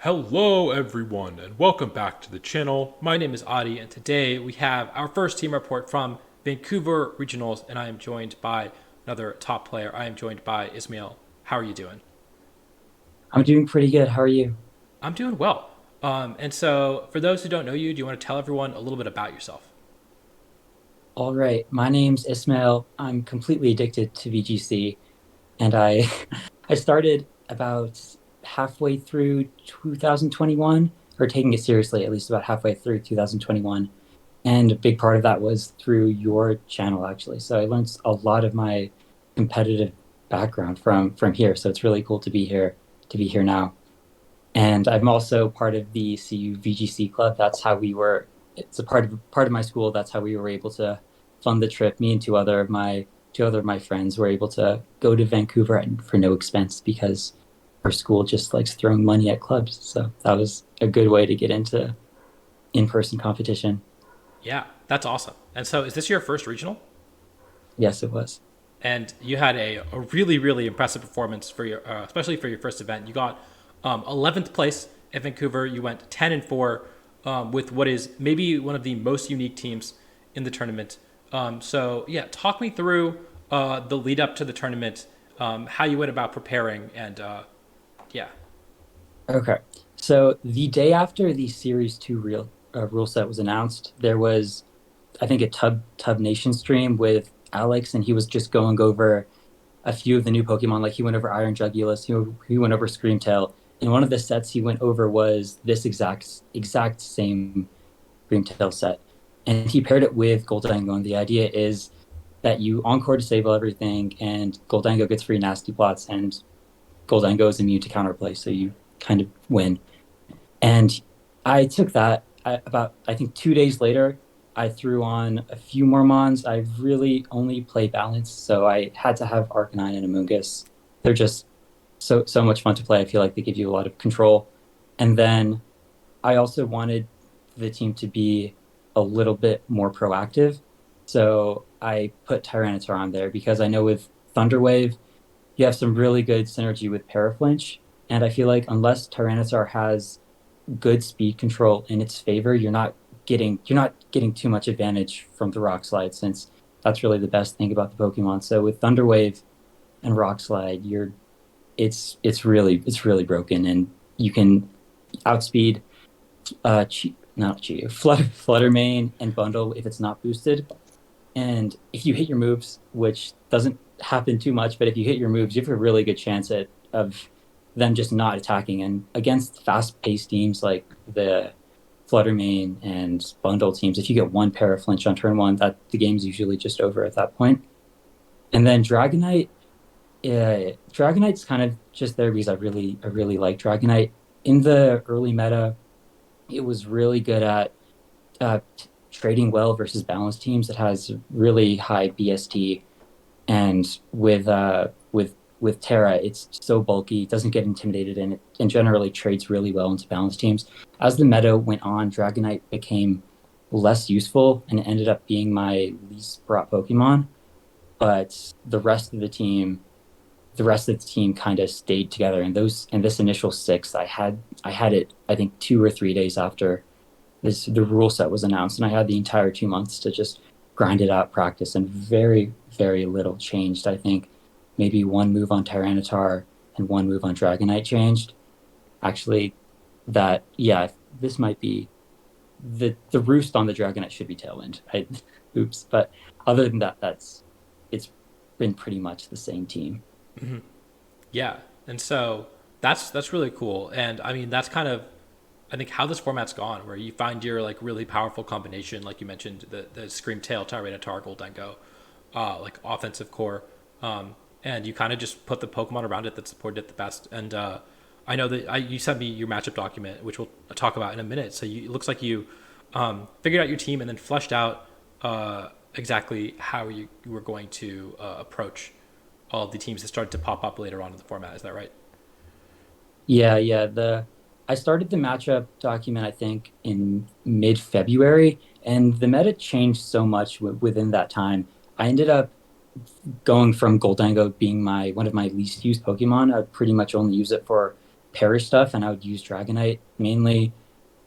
Hello everyone and welcome back to the channel. My name is Adi and today we have our first team report from Vancouver Regionals and I am joined by another top player. I am joined by Ismail. How are you doing? I'm doing pretty good. How are you? I'm doing well. And so for those who don't know you, do you want to tell everyone a little bit about yourself? All right. My name's Ismail. I'm completely addicted to VGC, and I I started about halfway through 2021, or taking it seriously at least about halfway through 2021. And a big part of that was through your channel, actually. So I learned a lot of my competitive background from here. So it's really cool to be here now. And I'm also part of the CU VGC club. That's how we were. It's a part of my school. That's how we were able to fund the trip. Me and two other of my friends were able to go to Vancouver and for no expense because our school just likes throwing money at clubs. So that was a good way to get into in-person competition. Yeah, that's awesome. And so is this your first regional? Yes, it was. And you had a really, really impressive performance for your, especially for your first event. You got 11th place at Vancouver. You went 10-4 with what is maybe one of the most unique teams in the tournament. So yeah, talk me through the lead up to the tournament, how you went about preparing, and yeah. Okay. So the day after the Series 2 rule set was announced, there was, I think, a Tub Nation stream with Alex, and he was just going over a few of the new Pokemon. Like he went over Iron Jugulus, he went over Screamtail. And one of the sets he went over was this exact same Screamtail set. And he paired it with Goldango. And the idea is that you encore disable everything, and Goldango gets free nasty plots, and Goldango is immune to counterplay, so you kind of win. And I took that about, I think, 2 days later. I threw on a few more Mons. I really only play balance, so I had to have Arcanine and Amoonguss. They're just so much fun to play. I feel like they give you a lot of control. And then I also wanted the team to be a little bit more proactive. So I put Tyranitar on there because I know with Thunderwave, you have some really good synergy with Paraflinch. And I feel like unless Tyranitar has good speed control in its favor, you're not getting too much advantage from the Rock Slide since that's really the best thing about the Pokemon. So with Thunderwave and Rock Slide, it's really broken, and you can outspeed not cheat Flutter Mane and Bundle if it's not boosted. And if you hit your moves, which doesn't happen too much, but if you hit your moves, you have a really good chance of them just not attacking. And against fast-paced teams like the Fluttermane and Bundle teams, if you get one Paraflinch on turn one, that the game's usually just over at that point. And then Dragonite, yeah, Dragonite's kind of just there because I really like Dragonite. In the early meta, it was really good at trading well versus balanced teams. It has really high BST, and with Terra, it's so bulky, it doesn't get intimidated, and generally trades really well into balanced teams. As the meta went on, Dragonite became less useful and it ended up being my least brought Pokemon. But the rest of the team kind of stayed together. And those in this initial six, I had it I think 2 or 3 days after the rule set was announced, and I had the entire 2 months to just grind it out, practice, and very little changed. I think maybe one move on Tyranitar and one move on Dragonite changed. Actually, that yeah, this might be the roost on the Dragonite should be Tailwind. Oops, but other than that, it's been pretty much the same team. Yeah, and so that's really cool, and I mean that's kind of I think how this format's gone, where you find your like really powerful combination, like you mentioned, the Scream Tail, Tyranitar, Goldengo, like offensive core, and you kind of just put the Pokemon around it that supported it the best. And I know that you sent me your matchup document, which we'll talk about in a minute. So it looks like you figured out your team and then fleshed out exactly how you were going to approach all of the teams that started to pop up later on in the format. Is that right? Yeah. The I started the matchup document I think in mid-February, and the meta changed so much within that time. I ended up going from Goldango being my one of my least used Pokemon. I pretty much only use it for perish stuff, and I would use Dragonite mainly.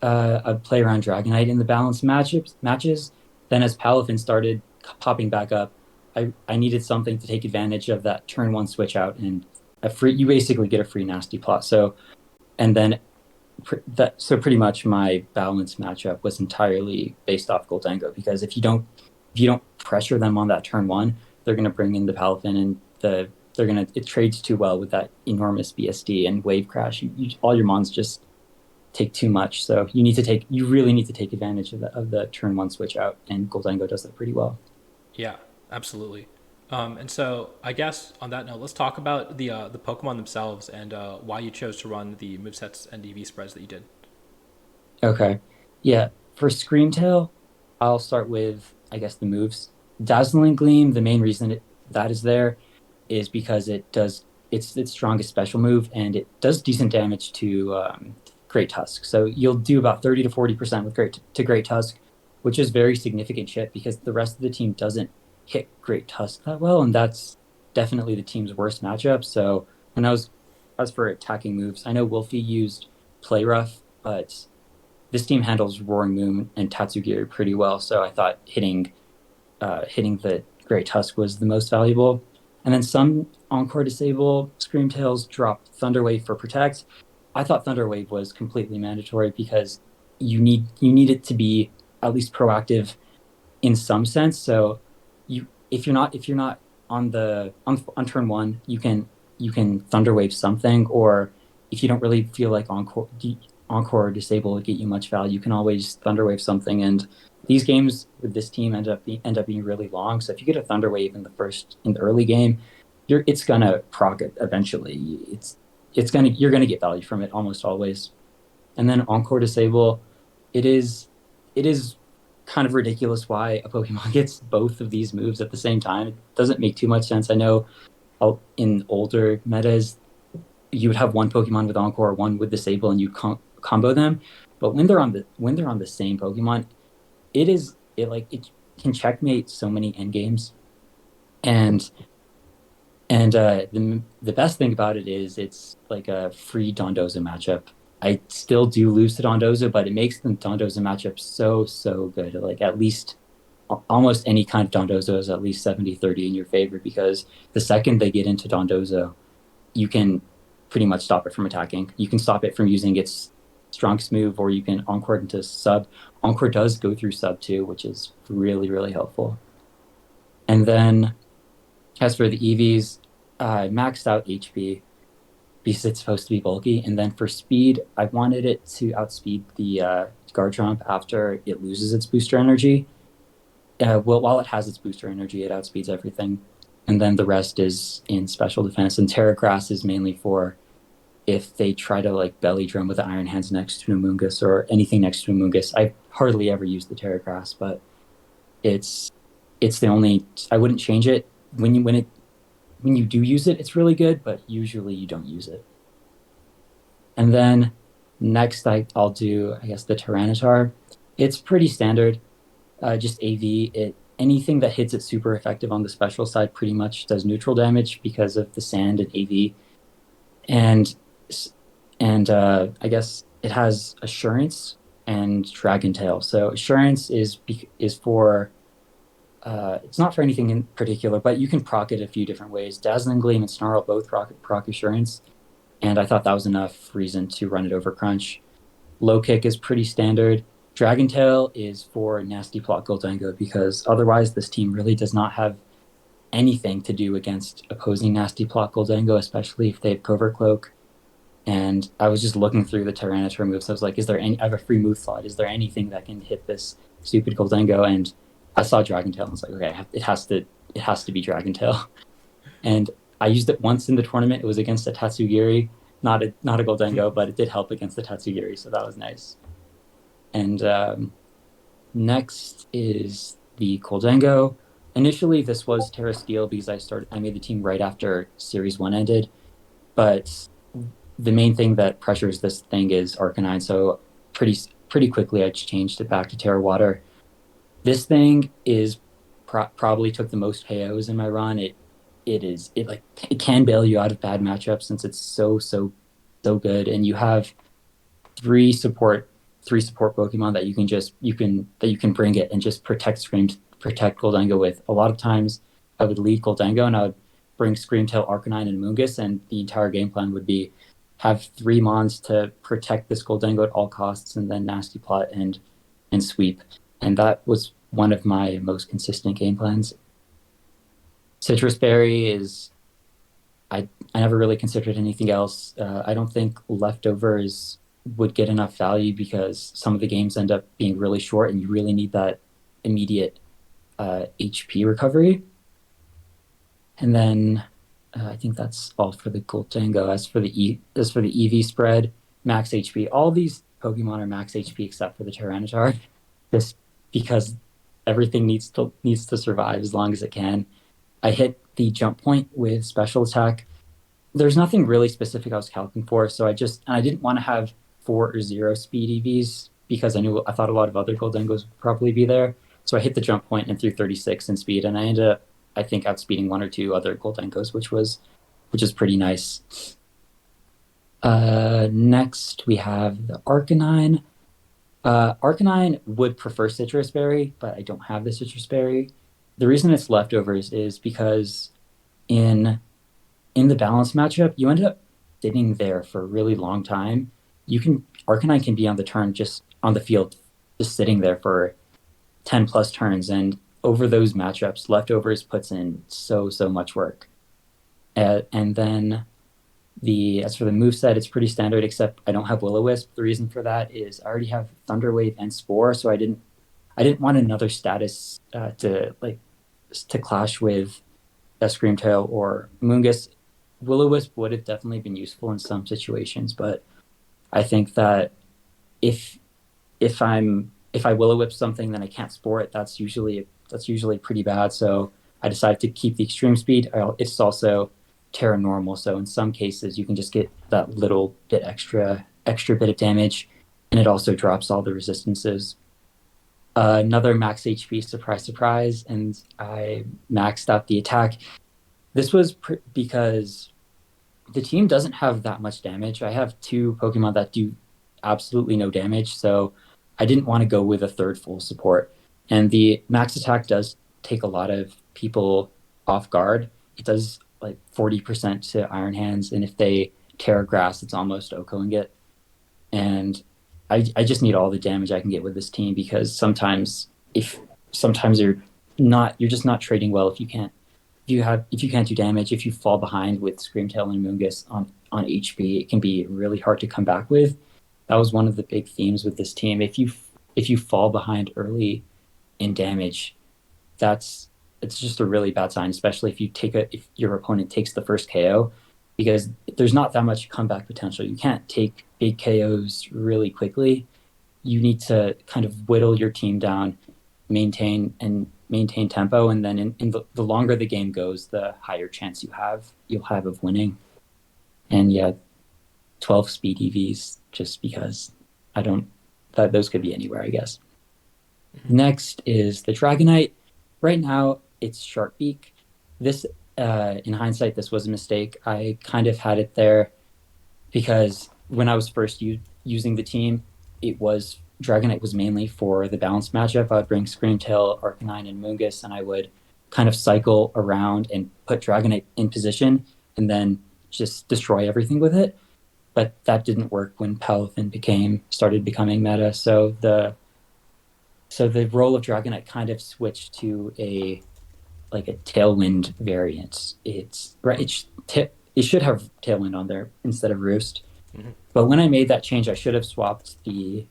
I'd play around Dragonite in the balanced matches. Then as Palafin started popping back up, I needed something to take advantage of that turn one switch out and a free. You basically get a free nasty plot. So and then so pretty much my balance matchup was entirely based off Goldengo because if you don't pressure them on that turn one, they're going to bring in the Palafin and it trades too well with that enormous BSD and wave crash. All your mons just take too much, so you really need to take advantage of the turn one switch out, and Goldengo does that pretty well. Yeah, absolutely. And so I guess on that note, let's talk about the Pokemon themselves and why you chose to run the movesets and EV spreads that you did. Okay. Yeah. For Screamtail, I'll start with, I guess, the moves. Dazzling Gleam, the main reason that is there is because it's its strongest special move and it does decent damage to Great Tusk. So you'll do about 30 to 40% with Great Tusk, which is very significant shit because the rest of the team doesn't hit Great Tusk that well, and that's definitely the team's worst matchup. So when as for attacking moves, I know Wolfie used Play Rough, but this team handles Roaring Moon and Tatsugiri pretty well, so I thought hitting the Great Tusk was the most valuable. And then some Encore Disable Screamtails drop Thunderwave for Protect. I thought Thunderwave was completely mandatory because you need it to be at least proactive in some sense. So if you're not on turn one, you can Thunderwave something, or if you don't really feel like Encore or Disable will get you much value, you can always Thunderwave something. And these games with this team end up being really long. So if you get a Thunderwave in the early game, it's gonna proc it eventually. You're gonna get value from it almost always. And then Encore Disable, it is it is kind of ridiculous why a Pokemon gets both of these moves at the same time. It doesn't make too much sense. I know in older metas you would have one Pokemon with Encore, one with Disable, and you combo them. But when they're on the same Pokemon, it can checkmate so many end games. And the best thing about it is it's like a free Dondozo matchup. I still do lose to Dondozo, but it makes the Dondozo matchup so good. Like at least almost any kind of Dondozo is at least 70-30 in your favor because the second they get into Dondozo, you can pretty much stop it from attacking. You can stop it from using its strongest move, or you can Encore into sub. Encore does go through sub too, which is really, really helpful. And then as for the EVs, I maxed out HP because it's supposed to be bulky. And then for speed, I wanted it to outspeed the Garchomp after it loses its booster energy. Well, while it has its booster energy, it outspeeds everything. And then the rest is in special defense. And Terra Grass is mainly for if they try to like belly drum with the Iron Hands next to Amoonguss or anything next to Amoonguss. I hardly ever use the Terra Grass, but it's the only. I wouldn't change it when you do use it. It's really good, but usually you don't use it. And then next, I'll do I guess the Tyranitar. It's pretty standard, just AV. Anything that hits it super effective on the special side pretty much does neutral damage because of the sand and AV. And I guess it has Assurance and Dragon Tail. So Assurance is for it's not for anything in particular, but you can proc it a few different ways. Dazzling Gleam and Snarl both proc Assurance, and I thought that was enough reason to run it over Crunch. Low Kick is pretty standard. Dragon Tail is for Nasty Plot Goldengo because otherwise this team really does not have anything to do against opposing Nasty Plot Goldengo, especially if they have Covert Cloak. And I was just looking through the Tyranitar moves. I was like, I have a free move slot. Is there anything that can hit this stupid Goldengo? And I saw Dragon Tail and I was like, okay, it has to be Dragon Tail. And I used it once in the tournament. It was against a Tatsugiri, not a Goldengo, but it did help against the Tatsugiri, so that was nice. And next is the Goldengo. Initially, this was Terra Steel because I made the team right after Series 1 ended, but the main thing that pressures this thing is Arcanine, so pretty quickly I changed it back to Terra Water. This thing is probably took the most KOs in my run. It can bail you out of bad matchups since it's so so good, and you have three support three support Pokemon that you can bring it and just protect Goldengo with. A lot of times I would lead Goldengo and I would bring Screamtail, Arcanine, and Moongus, and the entire game plan would be have three Mons to protect this Goldengo at all costs, and then Nasty Plot and sweep. And that was one of my most consistent game plans. Citrus Berry is I never really considered anything else. I don't think leftovers would get enough value because some of the games end up being really short, and you really need that immediate HP recovery. And then I think that's all for the Goldango. As for the EV spread, max HP. All these Pokemon are max HP except for the Tyranitar, just because everything needs to survive as long as it can. I hit the jump point with special attack. There's nothing really specific I was calculating for, so I didn't want to have 4 or 0 speed EVs because I thought a lot of other Goldengos would probably be there. So I hit the jump point and threw 36 in speed, and I ended up I think outspeeding 1 or 2 other Goldengos, which is pretty nice. Next we have the Arcanine. Arcanine would prefer Citrus Berry, but I don't have the Citrus Berry. The reason it's leftovers is because in in the balance matchup, you end up sitting there for a really long time. You can Arcanine can be on the turn just on the field, just sitting there for 10 plus turns, and over those matchups, leftovers puts in so much work. And then the as for the move set, it's pretty standard, except I don't have Will-O-Wisp. The reason for that is I already have Thunder Wave and Spore, so I didn't want another status to clash with a Screamtail or Moongus. Will-O-Wisp would have definitely been useful in some situations, but I think that if if I Will-O-Wisp something, then I can't Spore it. That's usually pretty bad. So I decided to keep the extreme speed. It's also Terra normal, so in some cases you can just get that little bit extra bit of damage, and it also drops all the resistances. Another max HP, surprise, surprise, and I maxed out the attack. This was because the team doesn't have that much damage. I have two Pokemon that do absolutely no damage, so I didn't want to go with a third full support. And the max attack does take a lot of people off guard. It does like 40% to Iron Hands, and if they Terra Grass, it's almost Okoing it. And I just need all the damage I can get with this team because sometimes you're just not trading well if you can't do damage, if you fall behind with Screamtail and Moongus on HP, it can be really hard to come back with. That was one of the big themes with this team. If you fall behind early in damage, it's just a really bad sign, especially if your opponent takes the first KO, because there's not that much comeback potential. You can't take big KOs really quickly. You need to kind of whittle your team down, maintain tempo, and then the longer the game goes, the higher chance you'll have of winning. And yeah, 12 speed EVs just because I don't that those could be anywhere, I guess. Next is the Dragonite. Right now it's Sharkbeak. This in hindsight, this was a mistake. I kind of had it there because when I was first using the team, Dragonite was mainly for the balance matchup. I would bring Screamtail, Arcanine, and Moongus, and I would kind of cycle around and put Dragonite in position and then just destroy everything with it. But that didn't work when Palafin started becoming meta. So the role of Dragonite kind of switched to a Tailwind variant. It's right. It should have Tailwind on there instead of Roost. Mm-hmm. But when I made that change, I should have swapped the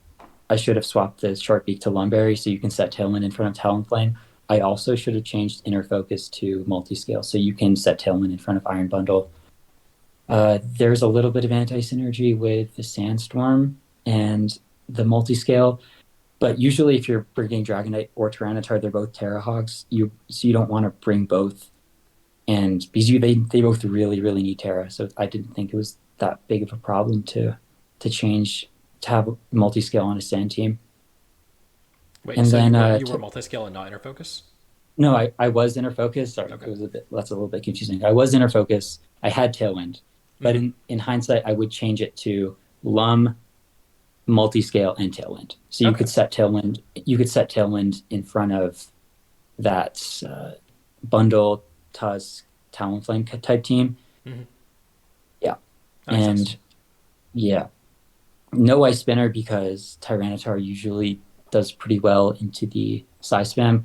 Sharkbeak to Lumberry so you can set Tailwind in front of Talonflame. I also should have changed Inner Focus to Multiscale so you can set Tailwind in front of Iron Bundle. There's a little bit of anti-synergy with the Sandstorm and the Multiscale, but usually if you're bringing Dragonite or Tyranitar, they're both Terra Hogs, so you don't want to bring both. And because they both really need Terra, so I didn't think it was that big of a problem to have multi-scale on a Sand team. Wait, and so then you were multi-scale and not Inner Focus? No, I was Inner Focus. Sorry, okay. That's a little bit confusing. I was Inner Focus. I had Tailwind, But Hmm. in hindsight, I would change it to Lum, multi-scale, and Tailwind. So Okay. you could set Tailwind in front of that Bundle, Tusk, Talonflame type team. Hmm. Yeah. That makes sense. And yeah, no Ice Spinner because Tyranitar usually does pretty well into the size spam.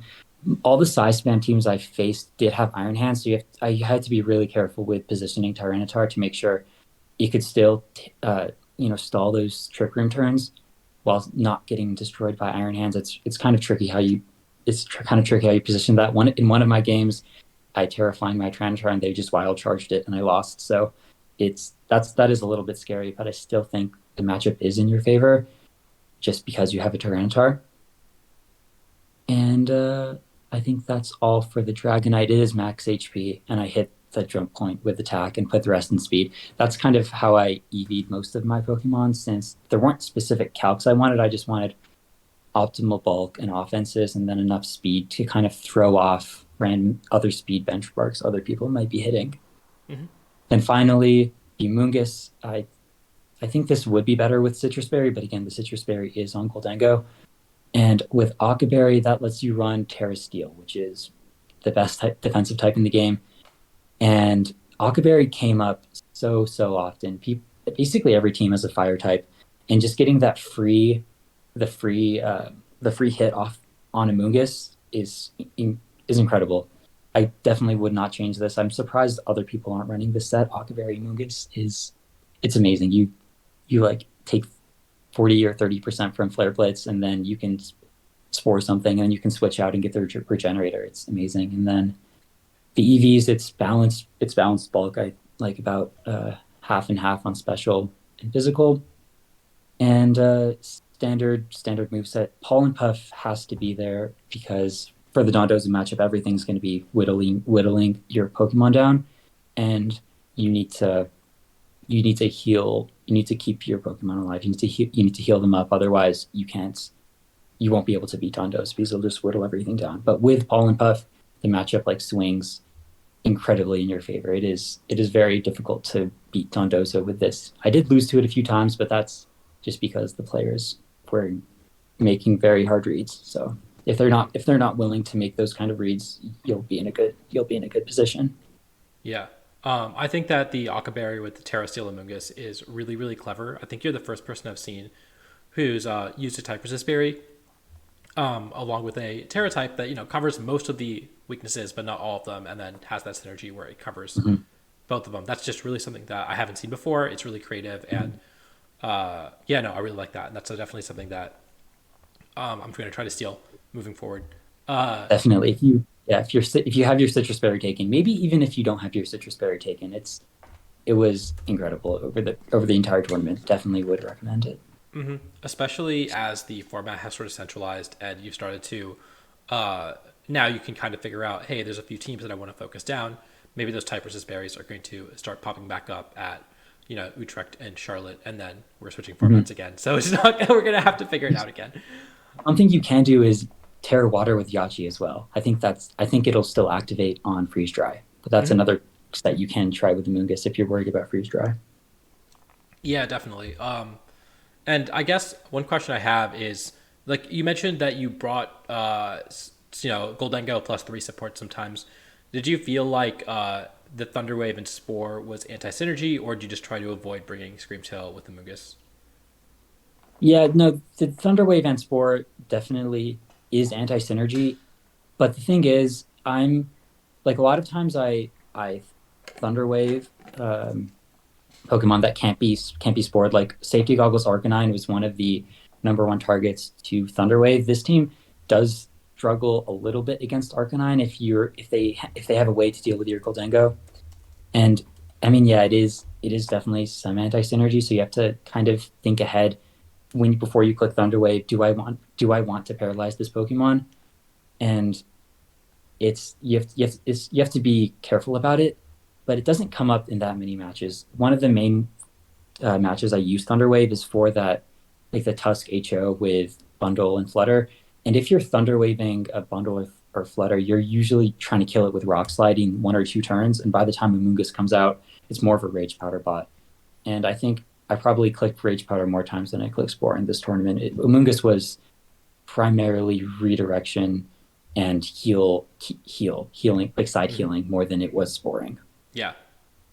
All the size spam teams I faced did have Iron Hands, so I had to be really careful with positioning Tyranitar to make sure it could still, stall those Trick Room turns while not getting destroyed by Iron Hands. It's kind of tricky how you kind of tricky how you position that. One of my games, I terrified my Tyranitar and they just wild charged it and I lost. So that is a little bit scary, but I still think the matchup is in your favor just because you have a Tyranitar. And I think that's all for the Dragonite. It is max HP, and I hit the jump point with attack and put the rest in speed. That's kind of how I EV'd most of my Pokemon since there weren't specific calcs I wanted. I just wanted optimal bulk and offenses and then enough speed to kind of throw off random other speed benchmarks other people might be hitting. Hmm. And finally, Humongous. I think this would be better with Citrus Berry, but again, the Citrus Berry is on Goldengo. And with Akaberry, that lets you run Terra Steel, which is the best defensive type in the game. And Akaberry came up so often. Basically every team has a fire type, and just getting the free, the free hit off on Amoonguss is incredible. I definitely would not change this. I'm surprised other people aren't running this set. Akaberry Amoonguss is it's amazing. You like take 40 or 30% from Flare Blitz, and then you can spore something, and you can switch out and get the regenerator. It's amazing. And then the EVs, it's balanced. It's balanced bulk. I like about half and half on special and physical, and standard move set. Pollen Puff has to be there because for the Dondozo matchup, everything's going to be whittling your Pokemon down, and you need to you need to heal. You need to keep your Pokemon alive. You need to heal them up. Otherwise, you won't be able to beat Dondozo because they'll just whittle everything down. But with Pollen Puff, the matchup like swings incredibly in your favor. It is very difficult to beat Dondozo with this. I did lose to it a few times, but that's just because the players were making very hard reads. So if they're not willing to make those kind of reads, you'll be in a good position. Yeah. I think that the Akaberry with the Terra Steel Amoonguss is really, really clever. I think you're the first person I've seen who's used a type resist berry along with a Terra type that covers most of the weaknesses, but not all of them, and then has that synergy where it covers Mhm. both of them. That's just really something that I haven't seen before. It's really creative, and yeah, no, I really like that. And that's definitely something that I'm going to try to steal moving forward. Definitely. If you have your citrus berry taken, maybe even if you don't have your citrus berry taken, it was incredible over the entire tournament. Definitely would recommend it. Especially as the format has sort of centralized and you've started to now you can kind of figure out, hey, there's a few teams that I want to focus down. Maybe those type versus berries are going to start popping back up at Utrecht and Charlotte, and then we're switching Mhm. formats again. So it's not we're gonna have to figure it out again. One thing you can do is tear water with Yachi as well. I think it'll still activate on freeze dry, but that's Hmm. another that you can try with the Moongus if you're worried about freeze dry. Yeah, definitely. And I guess one question I have is, like you mentioned that you brought Goldengo plus three support sometimes. Did you feel like the Thunderwave and Spore was anti synergy, or did you just try to avoid bringing Screamtail with the Mungus? Yeah, no, the Thunderwave and Spore definitely is anti synergy, but the thing is, I'm like a lot of times I Thunderwave Pokemon that can't be spored. Like Safety Goggles Arcanine was one of the number one targets to Thunderwave. This team does struggle a little bit against Arcanine if they have a way to deal with your Goldengo. And I mean, yeah, it is definitely some anti synergy. So you have to kind of think ahead when before you click Thunderwave. Do I want to paralyze this Pokemon? And you have to be careful about it, but it doesn't come up in that many matches. One of the main matches I use Thunderwave is for that, like the Tusk HO with Bundle and Flutter. And if you're Thunderwaving a Bundle or Flutter, you're usually trying to kill it with Rock Sliding one or two turns. And by the time Amoonguss comes out, it's more of a Rage Powder bot. And I think I probably clicked Rage Powder more times than I clicked Spore in this tournament. Amoongus was primarily redirection and healing, like side Hmm. healing more than it was sporing. Yeah,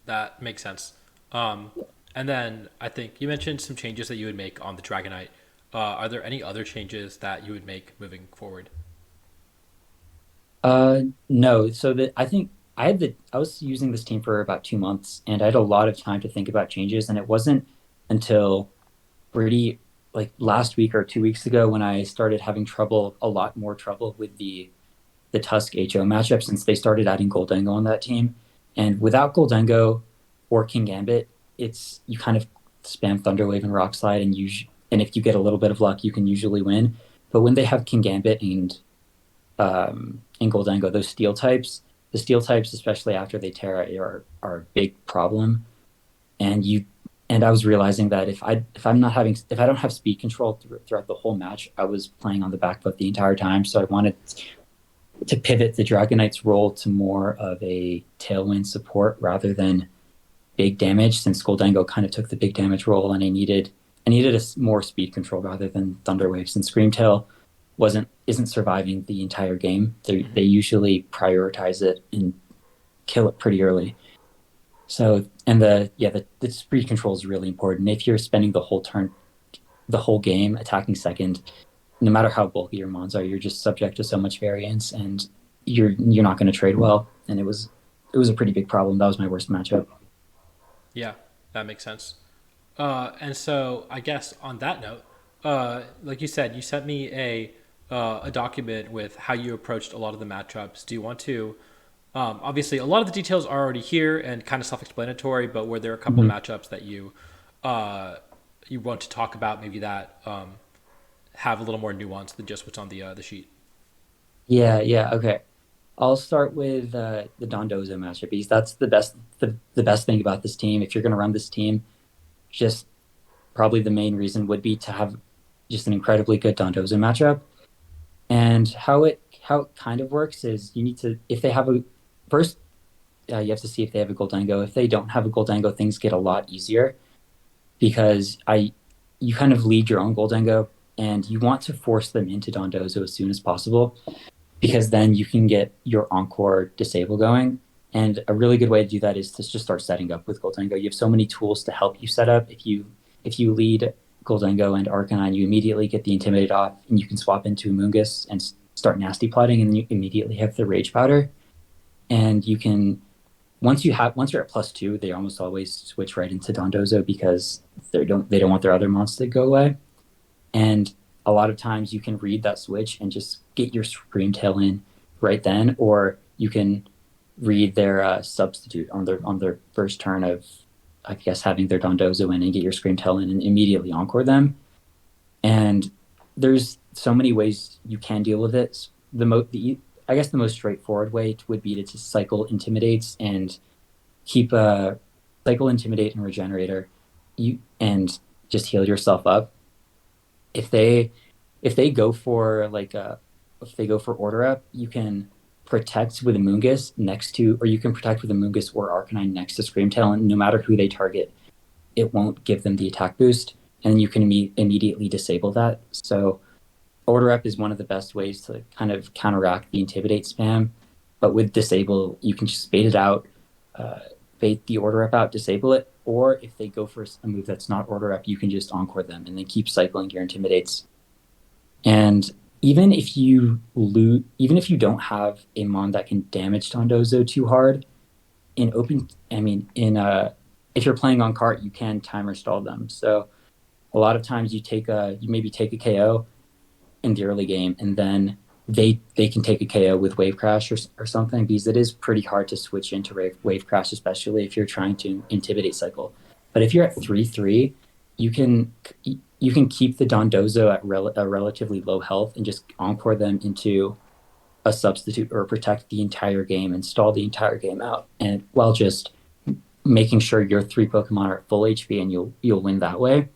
that makes sense. Um, and then I think you mentioned some changes that you would make on the Dragonite. Are there any other changes that you would make moving forward? No. So that I think I was using this team for about 2 months, and I had a lot of time to think about changes, and it wasn't until pretty like last week or 2 weeks ago when I started having trouble, a lot more trouble with the Tusk HO matchup since they started adding Goldengo on that team. And without Goldengo or King Gambit, it's you kind of spam Thunderwave and Rock Slide, and if you get a little bit of luck, you can usually win. But when they have King Gambit and Goldengo, those the steel types, especially after they Terra, are a big problem. And you and I was realizing that if I don't have speed control throughout the whole match, I was playing on the back foot the entire time. So I wanted to pivot the Dragonite's role to more of a tailwind support rather than big damage, since Goldango kind of took the big damage role, and I needed a more speed control rather than Thunderwave, since Screamtail wasn't isn't surviving the entire game. They Hmm. usually prioritize it and kill it pretty early. So and the speed control is really important. If you're spending the whole game attacking second, no matter how bulky your mons are, you're just subject to so much variance, and you're not going to trade well. And it was a pretty big problem. That was my worst matchup. Yeah, that makes sense. And so I guess on that note, like you said, you sent me a document with how you approached a lot of the matchups. Do you want to? Obviously, a lot of the details are already here and kind of self-explanatory, but were there a couple Mm-hmm. matchups that uh, you want to talk about, maybe that have a little more nuance than just what's on the sheet? Yeah. Okay. I'll start with the Dondozo matchup because that's the best thing about this team. If you're going to run this team, just probably the main reason would be to have just an incredibly good Dondozo matchup. And how it kind of works is you need to if they have a first you have to see if they have a Goldango. If they don't have a Goldango, things get a lot easier because I you kind of lead your own Goldango and you want to force them into Dondozo as soon as possible because then you can get your Encore disable going. And a really good way to do that is to just start setting up with Goldango. You have so many tools to help you set up. If you lead Goldango and Arcanine, you immediately get the Intimidate off, and you can swap into Amoonguss and start nasty plotting, and you immediately have the Rage Powder. And you can once you're at +2, they almost always switch right into Dondozo because they don't want their other monster to go away. And a lot of times you can read that switch and just get your Scream Tail in right then, or you can read their substitute on their first turn of, I guess, having their Dondozo in and get your Scream Tail in and immediately encore them. And there's so many ways you can deal with it. I guess the most straightforward way would be to just cycle Intimidates and keep a cycle Intimidate and Regenerator, you and just heal yourself up. If they if they go for like a if they go for order up, you can protect with a Moongus next to, or you can protect with a Moongus or Arcanine next to Screamtail, and no matter who they target, it won't give them the attack boost, and you can immediately disable that. So order up is one of the best ways to kind of counteract the intimidate spam, but with disable, you can just bait it out, uh, bait the order up out, disable it, or if they go for a move that's not order up, you can just encore them and then keep cycling your intimidates. And even if you don't have a mon that can damage Tondozo too hard, in open, I mean, in if you're playing on cart, you can timer stall them. So a lot of times you maybe take a KO in the early game, and then they can take a KO with Wave Crash or something, because it is pretty hard to switch into Wave Crash, especially if you're trying to intimidate cycle. But if you're at 3-3, you can you can keep the Dondozo at a relatively low health and just encore them into a substitute or protect the entire game and stall the entire game out, and while just making sure your three Pokemon are at full HP, and you'll win that way.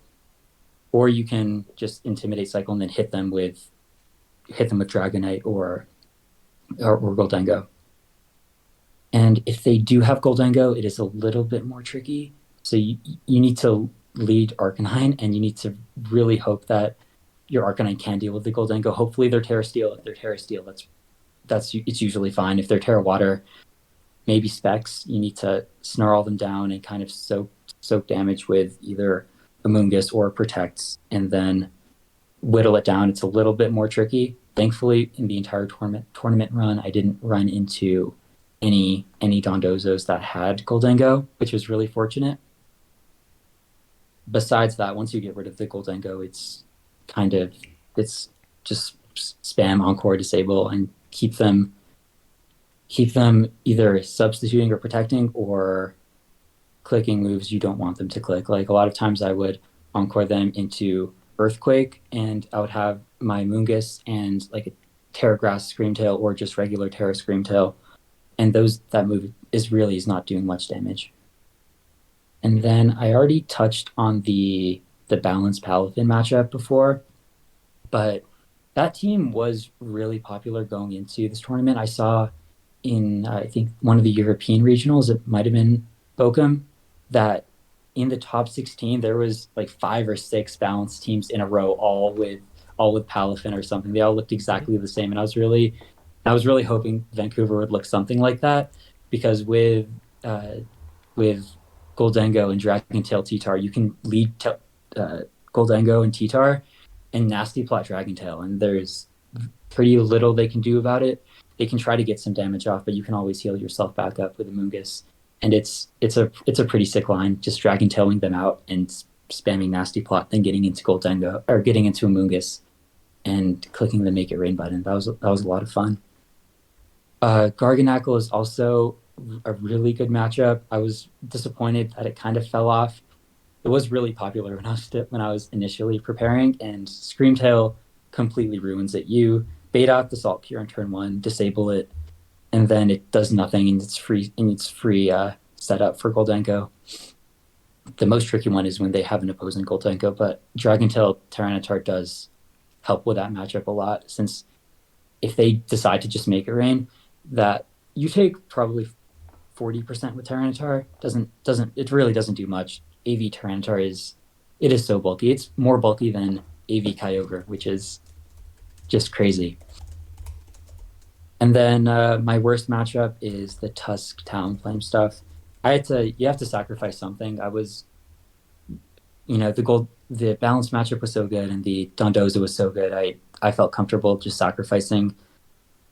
Or you can just intimidate cycle and then hit them with Dragonite or Goldengo. And if they do have Goldengo, it is a little bit more tricky. So you need to lead Arcanine, and you need to really hope that your Arcanine can deal with the Goldengo. Hopefully they're Terra Steel. If they're Terra Steel, that's it's usually fine. If they're Terra Water, maybe Specs, you need to snarl them down and kind of soak damage with either Amoonguss or Protects, and then whittle it down. It's a little bit more tricky. Thankfully, in the entire tournament run, I didn't run into any Dondozos that had Goldengo, which was really fortunate. Besides that, once you get rid of the Goldengo, it's just spam Encore Disable and keep them either substituting or protecting or clicking moves you don't want them to click. Like a lot of times I would Encore them into Earthquake, and I would have my Moongus and like a Terra Grass Screamtail or just regular Terra Screamtail, and that move is not doing much damage. And then I already touched on the balanced Palafin matchup before, but that team was really popular going into this tournament. I saw in I think one of the European regionals, it might have been Bochum, that in the top 16 there was like 5 or 6 balanced teams in a row, all with Palafin or something. They all looked exactly the same, and I was really hoping Vancouver would look something like that, because with Goldengo and Dragon Tail T-Tar, you can lead Goldengo and T-Tar and Nasty Plot Dragon Tail, and there's pretty little they can do about it. They can try to get some damage off, but you can always heal yourself back up with a Moongus. And it's a pretty sick line, just Dragon Tailing them out and spamming Nasty Plot, then getting into Goldengo or getting into a Moongus and clicking the Make It Rain button. That was a lot of fun. Garganackle is also a really good matchup. I was disappointed that it kind of fell off. It was really popular when I was initially preparing, and Screamtail completely ruins it. You bait out the Salt Cure on turn 1, disable it, and then it does nothing, and it's free setup for Goldengo. The most tricky one is when they have an opposing Goldengo, but Dragon Tail Tyranitar does help with that matchup a lot, since if they decide to just make it rain, that you take probably 40% with Tyranitar. It really doesn't do much. AV Tyranitar is so bulky. It's more bulky than AV Kyogre, which is just crazy. And then my worst matchup is the Tusk Talonflame stuff. You have to sacrifice something. The balanced matchup was so good, and the Dondozo was so good. I felt comfortable just sacrificing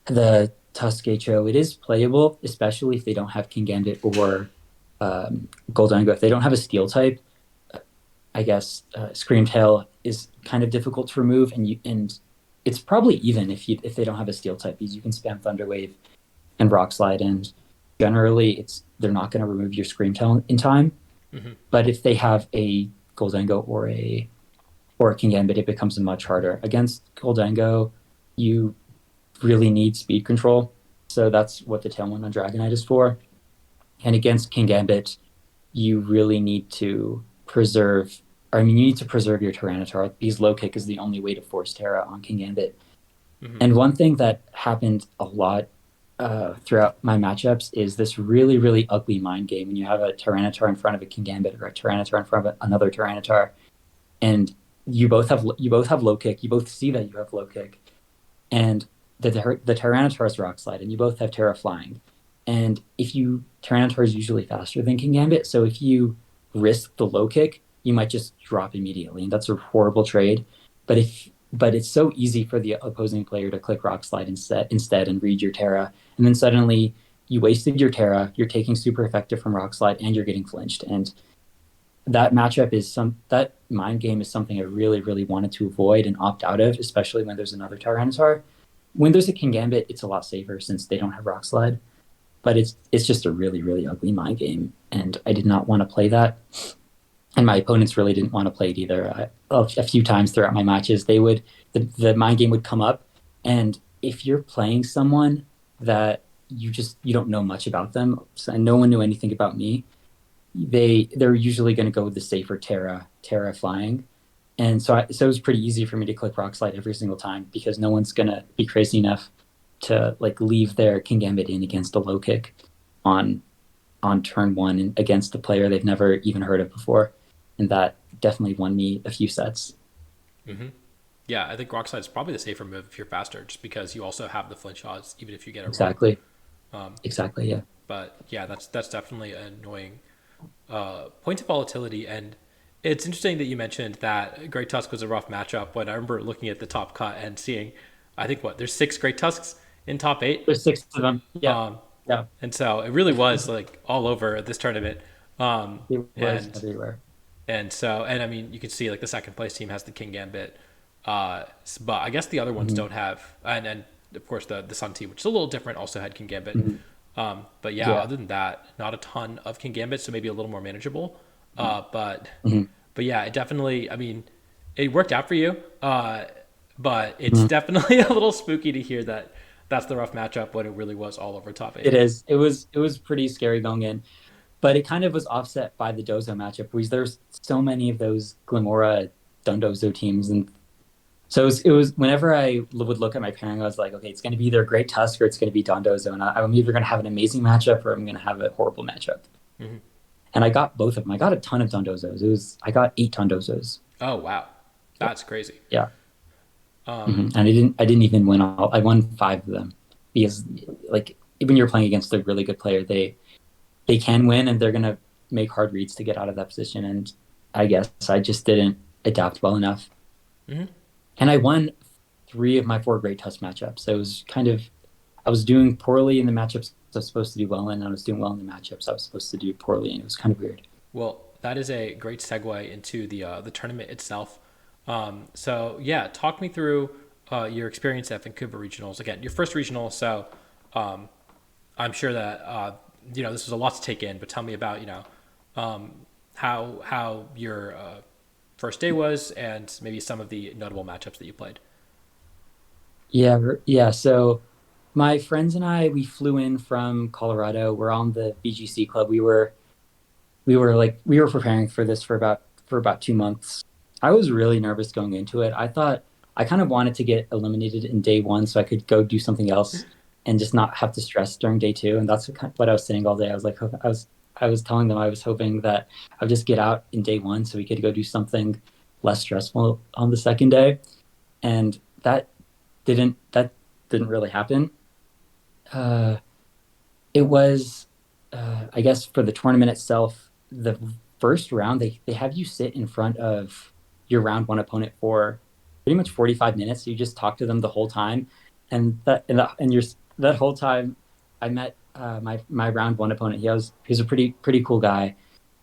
the Tusk HO. It is playable, especially if they don't have King Gambit or Goldengo. If they don't have a Steel type, I guess Screamtail is kind of difficult to remove, and it's probably even if they don't have a Steel type, because you can spam Thunder Wave and Rock Slide, and generally they're not going to remove your Screamtail in time. Mm-hmm. But if they have a Goldengo or a King Gambit, it becomes much harder. Against Goldengo, you really need speed control, so that's what the Tailwind on Dragonite is for. And against King Gambit, you really need to preserve your Tyranitar, because low kick is the only way to force Terra on King Gambit. Mm-hmm. And one thing that happened a lot throughout my matchups is this really, really ugly mind game when you have a Tyranitar in front of a King Gambit or a Tyranitar in front of another Tyranitar, and you both have low kick. You both see that you have low kick, and the Tyranitar's Rock Slide, and you both have Terra Flying. And Tyranitar is usually faster than King Gambit, so if you risk the low kick, you might just drop immediately, and that's a horrible trade. But it's so easy for the opposing player to click Rock Slide instead and read your Terra, and then suddenly you wasted your Terra, you're taking super effective from Rock Slide, and you're getting flinched. And that mind game is something I really, really wanted to avoid and opt out of, especially when there's another Tyranitar. When there's a King Gambit, it's a lot safer since they don't have Rock Slide. But it's just a really, really ugly mind game, and I did not want to play that. And my opponents really didn't want to play it either. A few times throughout my matches, the mind game would come up, and if you're playing someone that you don't know much about them, and no one knew anything about me, they're usually going to go with the safer Terra Flying. And so it was pretty easy for me to click Rock Slide every single time, because no one's going to be crazy enough to like leave their King Gambit in against a low kick. on turn one and against a player they've never even heard of before, and that definitely won me a few sets. Hmm. Yeah, I think Rockside is probably the safer move if you're faster, just because you also have the flinch odds, even if you get it wrong. Exactly. Um, Exactly. Yeah. but yeah, that's definitely an annoying point of volatility. And it's interesting that you mentioned that Great Tusk was a rough matchup. When I remember looking at the top cut and seeing, I think what there's six Great Tusks in top eight. There's six of them. Yeah. Um, Yeah. and so it really was like all over this tournament. It was And everywhere. I mean, you can see like the second place team has the King Gambit, but I guess the other ones Hmm. don't have, and of course the Sun team, which is a little different, also had King Gambit. Hmm. But yeah, Yeah. other than that, not a ton of King Gambit, so maybe a little more manageable. Uh, but Hmm. but yeah, it definitely. I mean, it worked out for you. But it's Hmm. definitely a little spooky to hear that that's the rough matchup when it really was all over top It eight. is. It was pretty scary going in, but it kind of was offset by the Dozo matchup because there's so many of those Glimora Dundozo teams, and so it was whenever I would look at my pairing, I was like, okay, it's going to be either Great Tusk or it's going to be Dondozo, and I'm either going to have an amazing matchup or I'm going to have a horrible matchup. Hmm. And I got both of them. I got a ton of Dondozos. I got 8 Dondozos. Oh wow, Yeah, that's crazy. yeah. Um, And I didn't even win all. I won 5 of them because like when you're playing against a really good player, they can win and they're going to make hard reads to get out of that position. And I guess I just didn't adapt well enough. mhm. And I won 3 of my 4 Great Tusk matchups. So it was kind of, I was doing poorly in the matchups I was supposed to do well in, and I was doing well in the matchups I was supposed to do poorly in. It was kind of weird. Well, that is a great segue into the tournament itself. So yeah, talk me through your experience at Vancouver Regionals. Again, your first regional. So um, I'm sure that this was a lot to take in. But tell me about how your first day was, and maybe some of the notable matchups that you played. Yeah, yeah. So my friends and I, we flew in from Colorado. We're on the BGC club. We were preparing for this for about 2 months. I was really nervous going into it. I thought I kind of wanted to get eliminated in day one so I could go do something else and just not have to stress during day two. And that's what I was saying all day. I was like, I was telling them I was hoping that I would just get out in day one so we could go do something less stressful on the second day. And that didn't really happen. Uh, it was, I guess, for the tournament itself, the first round they have you sit in front of your round one opponent for pretty much 45 minutes. You just talk to them the whole time, and you're that whole time. I met my round one opponent. He was a pretty cool guy,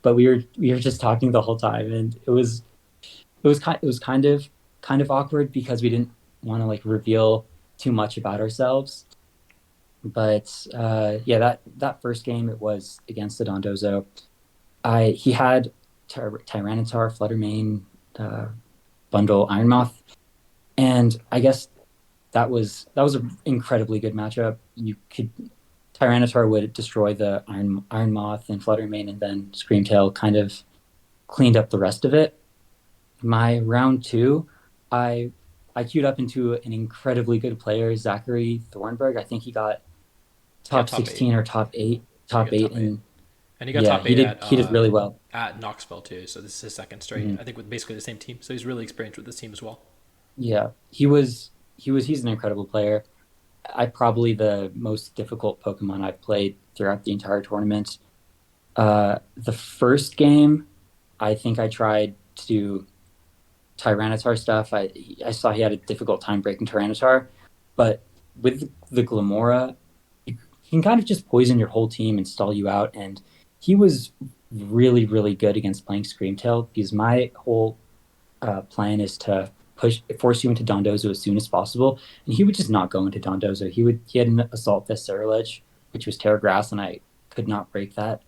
but we were just talking the whole time, and it was kind of awkward because we didn't want to like reveal too much about ourselves. But yeah, that first game it was against the Dondozo. I He had Tyranitar, Fluttermane, uh, Bundle, Ironmoth, and I guess that was an incredibly good matchup. You could Tyranitar would destroy the Ironmoth and Fluttermane, and then Screamtail kind of cleaned up the rest of it. My round two, I I queued up into an incredibly good player, Zachary Thornburg. I think he got He got top top eight. 16 or top eight, Yeah, he top got eight, top eight, and and he got yeah, top he eight did he did really well. at Knoxville too. So this is his second straight. Mhm. I think with basically the same team. So he's really experienced with this team as well. Yeah, he's an incredible player. I probably the most difficult Pokemon I've played throughout the entire tournament. The first game, I think I tried to do Tyranitar stuff. I saw he had a difficult time breaking Tyranitar, but with the Glamora, he can kind of just poison your whole team and stall you out. And he was really, really good against playing Screamtail because my whole plan is to force you into Dondozo as soon as possible. And he would just not go into Dondozo. He had an Assault Vest Ceruledge, which was Terra Grass, and I could not break that.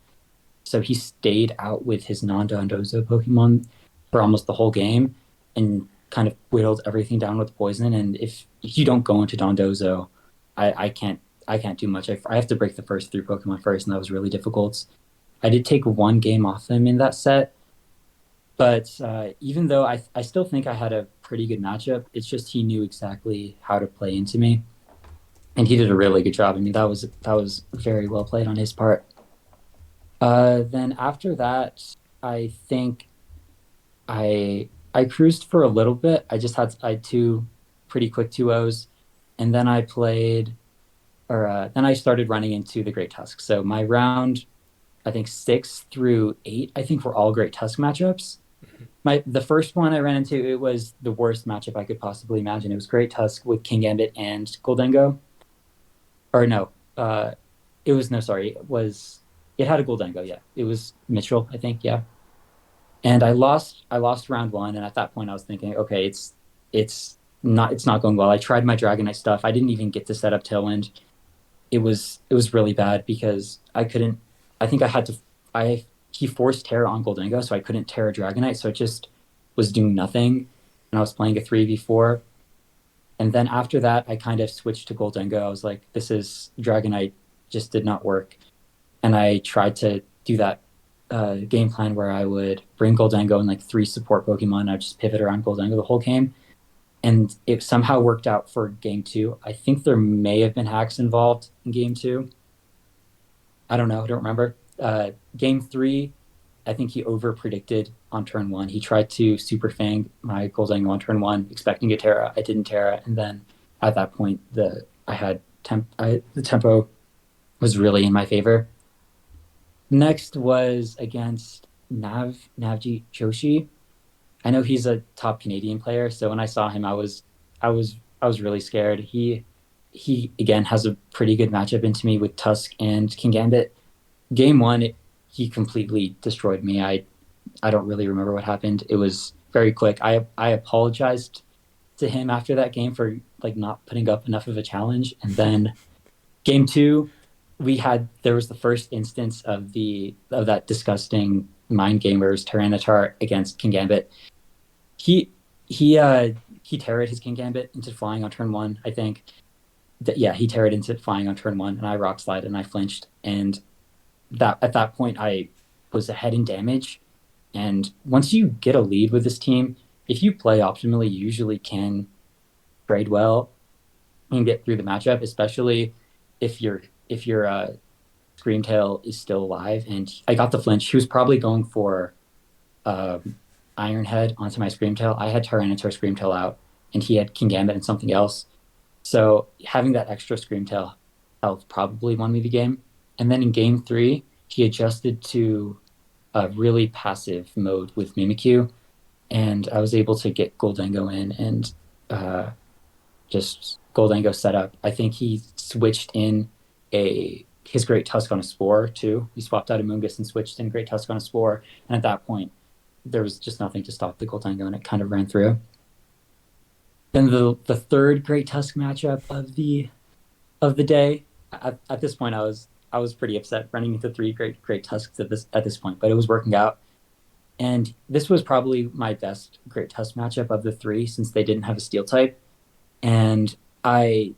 So he stayed out with his non-Dondozo Pokemon for almost the whole game and kind of whittled everything down with poison. And if you don't go into Dondozo, I can't do much. I have to break the first 3 Pokemon first, and that was really difficult. I did take 1 game off him in that set, but even though I still think I had a pretty good matchup, it's just he knew exactly how to play into me. and he did a really good job. I mean, that was very well played on his part. Then after that, I think I cruised for a little bit. I had two pretty quick 2-0s, and then I played or then I started running into the Great Tusk. So my round, I think 6 through 8, I think were all Great Tusk matchups. The first one I ran into, it was the worst matchup I could possibly imagine. It was Great Tusk with King Gambit and Goldengo. Or no, it was no, sorry, it had a Goldengo, yeah. It was Mitchell, I think, yeah. And I lost round one, and at that point I was thinking, okay, it's not going well. I tried my Dragonite stuff. I didn't even get to set up Tailwind. It was really bad because I couldn't. I think I had to. I He forced Terra on Goldengo, so I couldn't Terra Dragonite. So it just was doing nothing, and I was playing a 3v4. And then after that, I kind of switched to Goldengo. I was like, this is Dragonite just did not work, and I tried to do that game plan where I would bring Goldengo and like 3 support Pokemon. I'd just pivot around Goldengo the whole game, and it somehow worked out for game two. I think there may have been hacks involved in game two. I don't know. I don't remember. Game three, I think he over predicted on turn one. He tried to Super Fang my Goldengo on turn one, expecting a Terra. I didn't Terra, and then at that point, the tempo was really in my favor. Next was against Navji Joshi. I know he's a top Canadian player, so when I saw him, I was really scared. He again has a pretty good matchup into me with Tusk and King Gambit. Game one, he completely destroyed me. I don't really remember what happened. It was very quick. I apologized to him after that game for like not putting up enough of a challenge, and then game two, there was the first instance of that disgusting mind gamers Tyranitar against King Gambit. He he uh he terrored his King Gambit into flying on turn one, I think. Yeah, he terrored into flying on turn one, and I rock slide and I flinched. And that at that point I was ahead in damage. And once you get a lead with this team, if you play optimally, you usually can trade well and get through the matchup, especially if your Screamtail is still alive. And I got the flinch. He was probably going for Iron Head onto my Screamtail. I had Tyranitar Screamtail out, and he had King Gambit and something else. So having that extra Screamtail health probably won me the game. And then in game three, he adjusted to a really passive mode with Mimikyu, and I was able to get Goldengo in and uh, just Goldengo set up. I think he switched in a his Great Tusk on a Spore too. He swapped out a Mungus and switched in Great Tusk on a Spore, and at that point, there was just nothing to stop the Goldengo, and it kind of ran through. Then the third Great Tusk matchup of the day. At this point, I was pretty upset running into three Great Tusks at this point, but it was working out. And this was probably my best Great Tusk matchup of the three since they didn't have a Steel type. And I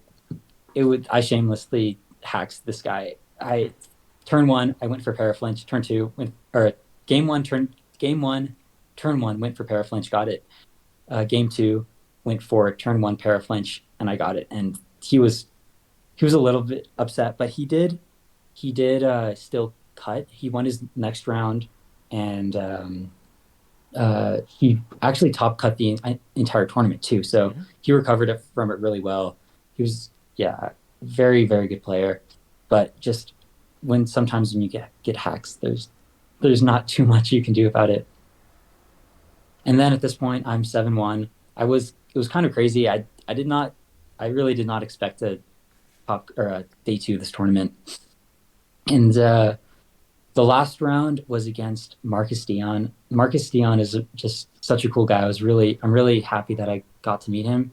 shamelessly hacked this guy. I Turn one, I went for Paraflinch. Turn two, went or game one, turn one, went for Paraflinch, got it. Game two, went for turn one Paraflinch, and I got it. And he was a little bit upset, but he did still cut. He won his next round, and he actually top cut the entire tournament too. So Mhm. he recovered from it really well. He was, yeah, very very good player, but just sometimes when you get hacks, there's not too much you can do about it. And then at this point, I'm 7-1. It was kind of crazy. I really did not expect to top or day two of this tournament. And the last round was against Marcus Dion. Marcus Dion is just such a cool guy. I'm really happy that I got to meet him.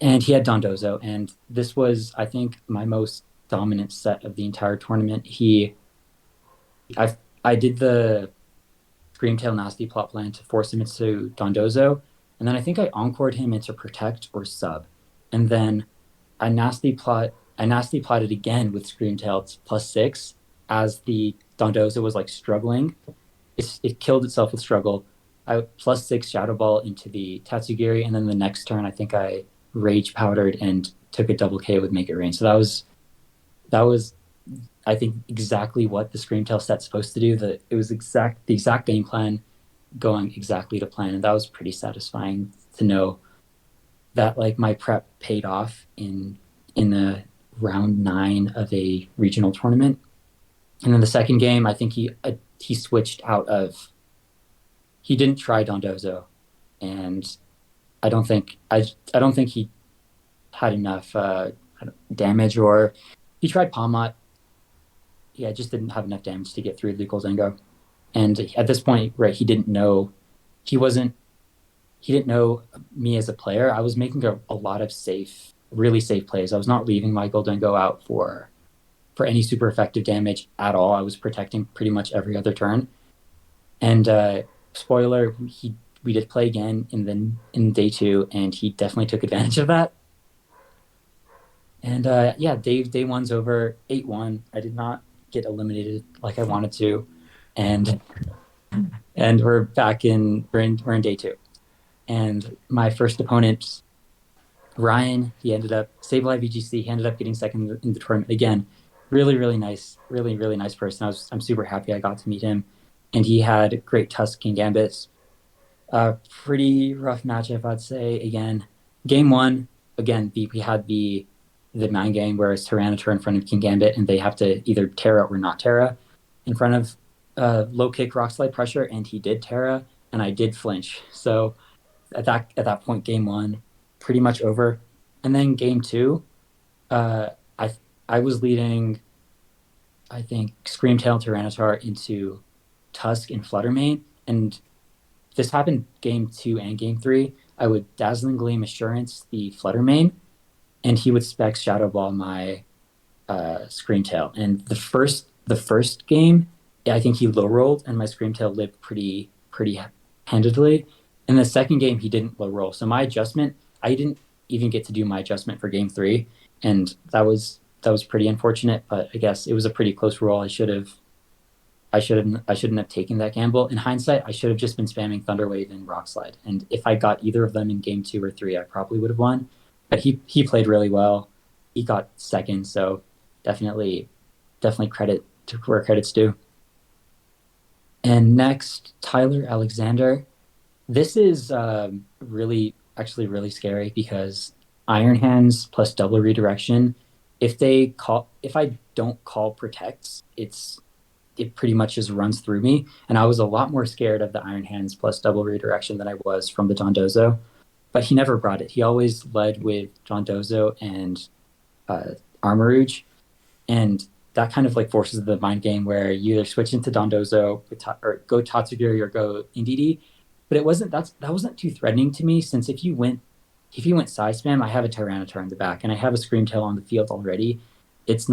And he had Dondozo, and this was, I think, my most dominant set of the entire tournament. I did the Screamtail Nasty plot plan to force him into Dondozo, and then I think I encored him into Protect or Sub, and then I nasty plotted again with Screamtail +6 as the Dondozo was like struggling. It killed itself with struggle. I +6 Shadow Ball into the Tatsugiri, and then the next turn I think I Rage Powdered and took a double K with Make It Rain. So that was I think exactly what the Screamtail set's supposed to do. That it was the exact game plan going exactly to plan, and that was pretty satisfying to know that like my prep paid off in the round 9 of a regional tournament. And then the second game, I think he switched out of he didn't try Dondozo, and I don't think he had enough damage, or he tried Palmot. Yeah, just didn't have enough damage to get through the Goldengo. And at this point, right, he wasn't he didn't know me as a player. I was making a lot of really safe plays. I was not leaving my Goldengo out for any super effective damage at all. I was protecting pretty much every other turn. And spoiler, we did play again in day 2, and he definitely took advantage of that. And yeah, day one's over 8-1. I did not get eliminated like I wanted to, and we're in day 2. And my first opponent, Ryan, he ended up Sable IVGC. He ended up getting second in the tournament again. Really nice, really nice person. I'm super happy I got to meet him, and he had great Tuscan Gambits. Pretty rough matchup, I'd say. Again, game 1, again, we had the mind game where it's Tyranitar in front of King Gambit, and they have to either Terra or not Terra in front of low kick rock slide pressure, and he did Terra, and I did flinch. So at that point, game 1 pretty much over. And then game 2, uh, I I was leading, I think, Screamtail Tyranitar into Tusk and Fluttermane, and this happened game 2 and game 3. I would Dazzling Gleam Assurance the Fluttermane, and he would spec Shadow Ball my Screamtail. And the first game, I think he low rolled, and my Screamtail lived pretty handedly. In the second game, he didn't low roll, so my adjustment, I didn't even get to do my adjustment for game 3, and that was pretty unfortunate. But I guess it was a pretty close roll. I shouldn't have taken that gamble. In hindsight, I should have just been spamming Thunderwave and Rock Slide. And if I got either of them in game 2 or 3, I probably would have won. But he played really well. He got second, so definitely credit to where credit's due. And next, Tyler Alexander. This is really scary because Iron Hands plus double redirection. If I don't call protects, it pretty much just runs through me. And I was a lot more scared of the Iron Hands plus double redirection than I was from the Dondozo. But he never brought it. He always led with Dondozo and Armarouge. And that kind of like forces the mind game where you either switch into Dondozo or go Tatsugiri or go Indeedee. But that wasn't too threatening to me, since if you went side spam, I have a Tyranitar in the back and I have a Screamtail on the field already. It's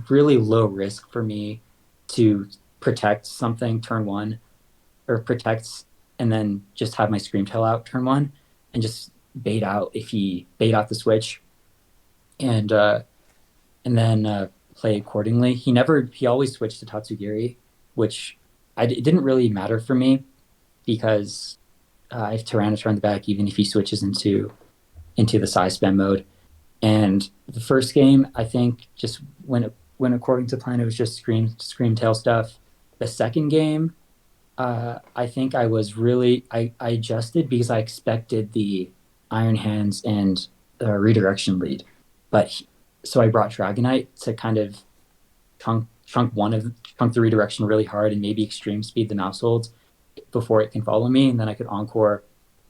really low risk for me to protect something turn 1, or protects and then just have my Screamtail out turn 1 and just bait out the switch, and then play accordingly. He always switched to Tatsugiri, which it didn't really matter for me because I have Tyranitar in the back even if he switches into the side spam mode. And the first game, I think, just went according to plan. It was just Screamtail stuff. The second game, I think I adjusted because I expected the Iron Hands and redirection lead. So I brought Dragonite to kind of chunk the redirection really hard and maybe extreme speed the mouse holds before it can follow me, and then I could encore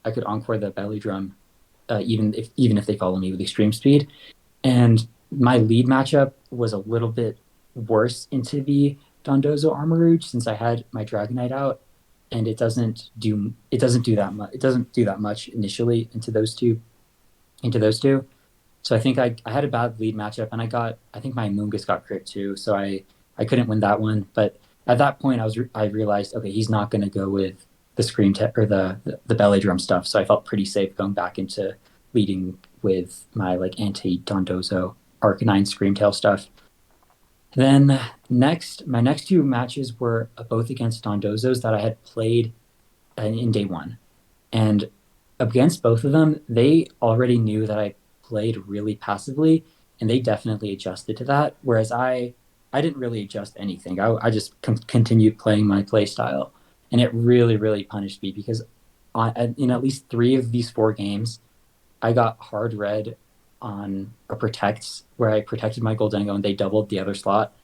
the belly drum, even if they follow me with extreme speed. And my lead matchup was a little bit worse into the Dondozo Armarouge, since I had my Dragonite out, and it doesn't do that much initially into those two. So I think I had a bad lead matchup, and I think my Moongus got crit too, so I couldn't win that one. But at that point, I realized, okay, he's not going to go with the or the belly drum stuff, so I felt pretty safe going back into leading with my like anti Dondozo Arcanine Screamtail stuff. Then my next 2 matches were both against Dondozos that I had played in day 1, and against both of them, they already knew that I played really passively, and they definitely adjusted to that. Whereas I didn't really adjust anything. I just continued playing my play style, and it really, really punished me because in at least three of these four games, I got hard red on a protect where I protected my Goldengo and they doubled the other slot.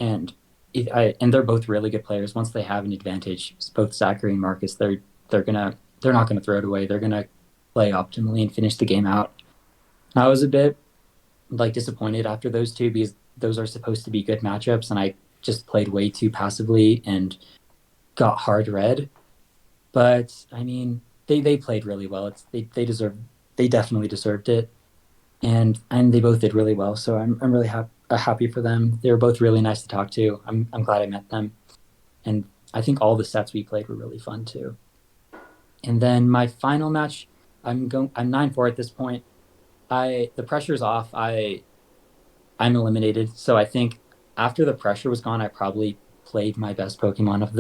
And and they're both really good players. Once they have an advantage, both Zachary and Marcus, they're not gonna throw it away. They're gonna play optimally and finish the game out. I was a bit like disappointed after those two because those are supposed to be good matchups, and I just played way too passively and got hard red. But I mean, they played really well. They definitely deserved it, and they both did really well. So I'm really happy for them. They were both really nice to talk to. I'm glad I met them, and I think all the sets we played were really fun too. And then my final match, I'm 9-4 at this point. I the pressure's off. I'm eliminated. So I think after the pressure was gone, I probably played my best Pokemon of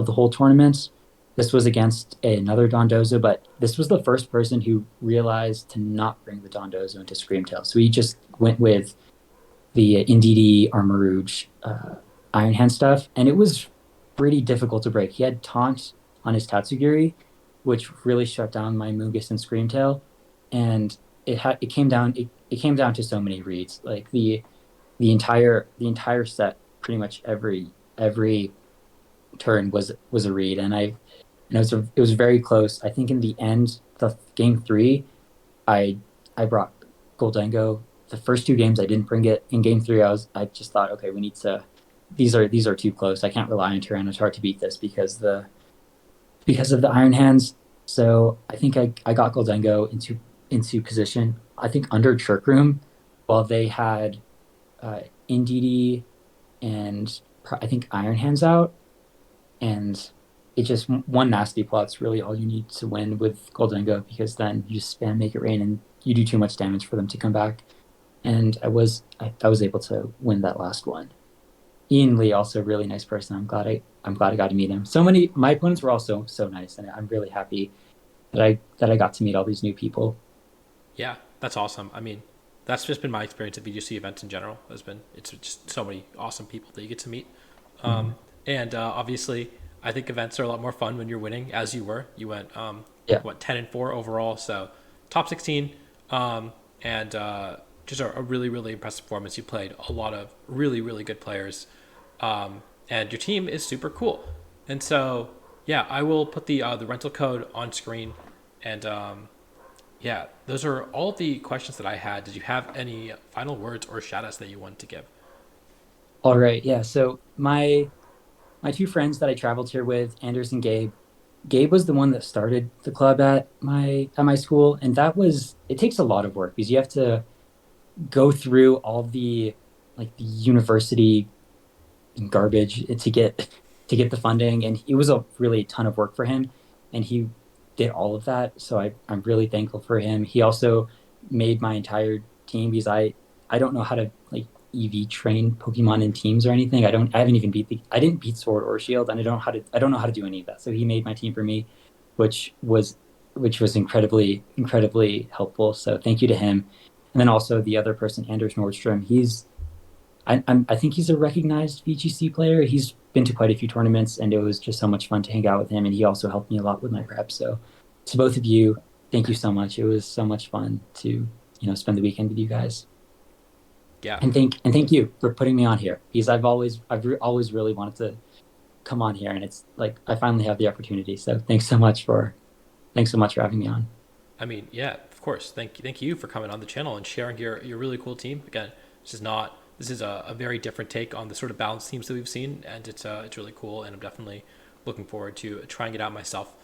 the whole tournament. This was against another Dondozo, but this was the first person who realized to not bring the Dondozo into Screamtail. So he just went with the Indeedee Armarouge Iron Hand stuff, and it was pretty difficult to break. He had Taunt on his Tatsugiri, which really shut down my Mungus and Screamtail, and it came down to so many reads. Like the entire set, pretty much every turn was a read, and it was very close. I think in the end, the game three, I brought Goldengo. The first two games I didn't bring it. In game three, I just thought, okay, we need to. These are too close. I can't rely on Tyranitar to beat this because of the Iron Hands. So I think I got Goldengo into position. I think under Trick Room, while they had Indeedee and I think Iron Hands out, and it just one nasty plot's really all you need to win with Goldengo because then you just spam Make It Rain and you do too much damage for them to come back. And I was able to win that last one. Ian Lee also a really nice person. I'm glad I got to meet him. So many my opponents were also so nice, and I'm really happy that I got to meet all these new people. Yeah, that's awesome. I mean, that's just been my experience at VGC events in general. It's just so many awesome people that you get to meet. Mm-hmm. And Obviously, I think events are a lot more fun when you're winning, as you were. You went Yeah. 10-4 overall, so top 16, and just a really really impressive performance. You played a lot of really really good players, and your team is super cool. And so yeah, I will put the rental code on screen, and yeah, those are all the questions that I had. Did you have any final words or shout outs that you wanted to give? All right. Yeah. So my two friends that I traveled here with, Anders and Gabe. Gabe was the one that started the club at my school, and that was it takes a lot of work because you have to go through all the university garbage to get the funding, and it was a really ton of work for him, and he did all of that. So I'm really thankful for him. He also made my entire team because I don't know how to like EV train Pokemon in teams or anything. I haven't even I didn't beat Sword or Shield, and I don't know how to do any of that. So he made my team for me, which was which was incredibly helpful. So thank you to him. And then also the other person, Anders Nordstrom. I think he's a recognized VGC player. He's been to quite a few tournaments, and it was just so much fun to hang out with him. And he also helped me a lot with my prep. So to both of you, thank you so much. It was so much fun to spend the weekend with you guys. Yeah, And thank you for putting me on here because always really wanted to come on here, and it's like I finally have the opportunity. So thanks so much for having me on. I mean, yeah, of course. Thank you for coming on the channel and sharing your really cool team. Again, this is a very different take on the sort of balanced teams that we've seen, and it's really cool. And I'm definitely looking forward to trying it out myself.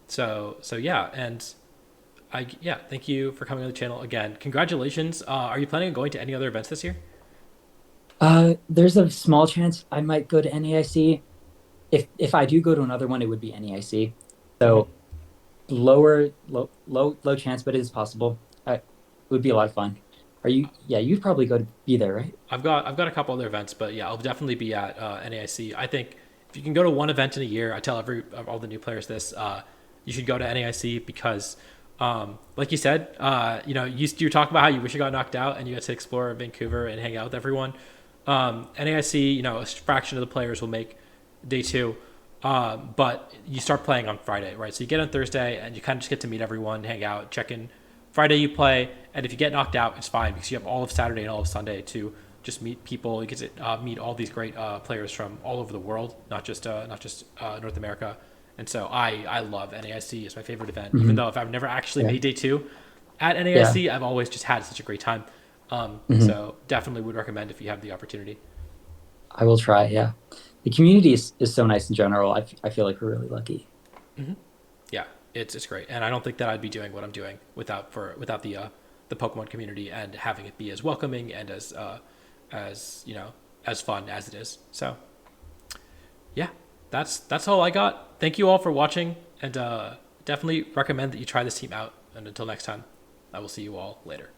So yeah, and thank you for coming on the channel again. Congratulations. Are you planning on going to any other events this year? There's a small chance I might go to NAIC. If I do go to another one, it would be NAIC. Mm-hmm. So low chance, but it is possible. It would be a lot of fun. Are you? Yeah, you'd probably go to be there, right? I've got a couple other events, but yeah, I'll definitely be at NAIC. I think if you can go to one event in a year, I tell all the new players this: you should go to NAIC because Like you said, you talk about how you wish you got knocked out and you got to explore Vancouver and hang out with everyone. NAIC, a fraction of the players will make day two, but you start playing on Friday, right? So you get on Thursday and you kind of just get to meet everyone, hang out, check in. Friday you play, and if you get knocked out, it's fine because you have all of Saturday and all of Sunday to just meet people. You get to meet all these great players from all over the world, not just North America. And so I love NAIC. It's my favorite event, even Hmm. though if I've never actually Yeah. made day two at Yeah. NAIC, I've always just had such a great time. Hmm. So definitely would recommend if you have the opportunity. I will try. Yeah. The community is so nice in general. I feel like we're really lucky. Yeah, it's great, and I don't think that I'd be doing what I'm doing without the Pokemon community and having it be as welcoming and as as fun as it is. So yeah, that's all I got. Thank you all for watching, and definitely recommend that you try this team out. And until next time, I will see you all later.